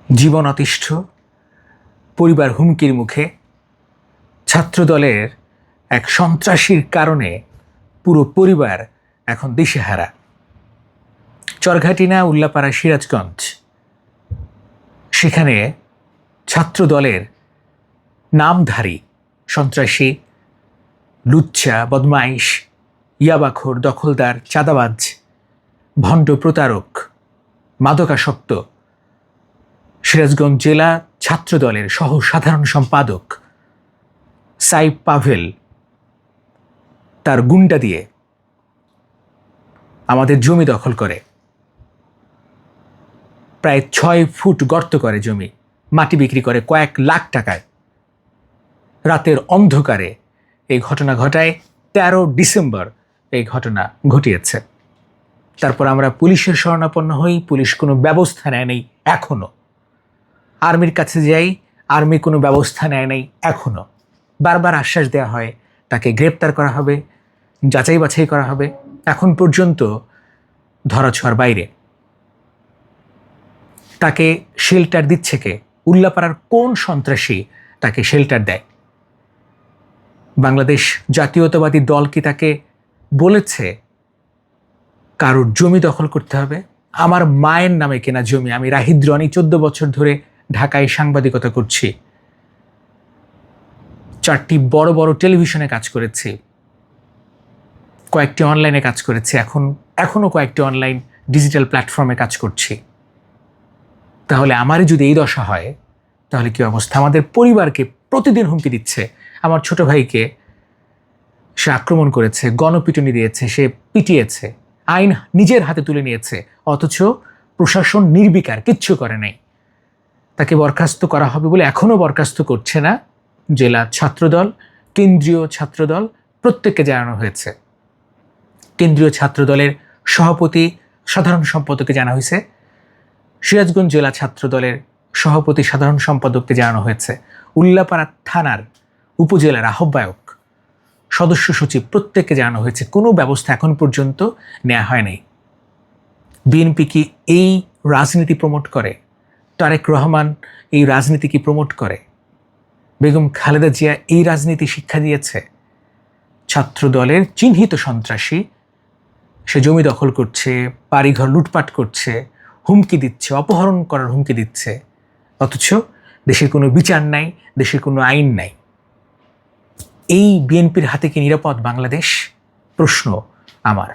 জীবন অতিষ্ঠ, পরিবার হুমকির মুখে, ছাত্রদলের এক সন্ত্রাসীর কারণে পুরো পরিবার এখন দিশেহারা। চরঘাটিনা, উল্লাপাড়া, সিরাজগঞ্জ, সেখানে ছাত্রদলের নামধারী সন্ত্রাসী, লুচ্চা, বদমাইশ, ইয়াবাখোর, দখলদার, চাঁদাবাজ, ভণ্ড প্রতারক, মাদকাসক্ত সিরাজগঞ্জ জেলা ছাত্রদলের সহ সাধারণ সম্পাদক সাইফ পাভেল তার গুন্ডা দিয়ে আমাদের জমি দখল করে, প্রায় 6 ফুট গর্ত করে জমি, মাটি বিক্রি করে কয়েক লাখ টাকায়। রাতের অন্ধকারে এই ঘটনা ঘটায়। 13 ডিসেম্বর এই ঘটনা ঘটিয়েছে। তারপর আমরা পুলিশের শরণাপন্ন হই, পুলিশ কোনো ব্যবস্থা নেয় নেই এখনো। আর্মির কাছে যাই, আর্মি কোনো ব্যবস্থা নেয় নেই এখনো। বারবার আশ্বাস দেওয়া হয় তাকে গ্রেপ্তার করা হবে, যাচাই বাছাই করা হবে, এখন পর্যন্ত ধরাছোঁয়ার বাইরে। তাকে শেল্টার দিচ্ছে কে? উল্লাপাড়ার কোন সন্ত্রাসী তাকে শেল্টার দেয়? বাংলাদেশ জাতীয়তাবাদী দল কি তাকে বলেছে কারোর জমি দখল করতে হবে? আমার মায়ের নামে কেনা জমি, আমি রাহিদ রনি 14 বছর ধরে ঢাকায় সাংবাদিকতা করছি, 4টি বড় বড় টেলিভিশনে কাজ করেছি, কয়েকটি অনলাইনে কাজ করেছি, এখনও কয়েকটি অনলাইন ডিজিটাল প্ল্যাটফর্মে কাজ করছি। তাহলে আমারই যদি এই দশা হয় তাহলে কি অবস্থা? আমাদের পরিবারকে প্রতিদিন হুমকি দিচ্ছে। আমার ছোট ভাইকে সে আক্রমণ করেছে, গণপিটুনি দিয়েছে, সে পিটিয়েছে, আইন নিজের হাতে তুলে নিয়েছে, অথচ প্রশাসন নির্বিকার, কিচ্ছু করে নাই। তাকে বরখাস্ত করা হবে বলে এখনও বরখাস্ত করছে না জেলা ছাত্রদল, কেন্দ্রীয় ছাত্রদল, প্রত্যেককে জানানো হয়েছে। কেন্দ্রীয় ছাত্রদলের সভাপতি, সাধারণ সম্পাদককে জানা হয়েছে, সিরাজগঞ্জ জেলা ছাত্রদলের সভাপতি, সাধারণ সম্পাদককে জানানো হয়েছে, উল্লাপাড়া থানার উপজেলার আহ্বায়ক, সদস্য সচিব, প্রত্যেককে জানানো হয়েছে। কোনো ব্যবস্থা এখন পর্যন্ত নেওয়া হয় নাই। বিএনপি কি এই রাজনীতি প্রমোট করে? তারেক রহমান এই রাজনীতি কি প্রমোট করে? বেগম খালেদা জিয়া এই রাজনীতি শিক্ষা দিয়েছে? ছাত্রদলের চিহ্নিত সন্ত্রাসী সে জমি দখল করছে, বাড়িঘর লুটপাট করছে, হুমকি দিচ্ছে, অপহরণ করার হুমকি দিচ্ছে, অথচ দেশের কোনো বিচার নাই, দেশের কোনো আইন নাই। এই বিএনপির হাতে কি নিরাপদ বাংলাদেশ? প্রশ্ন আমার।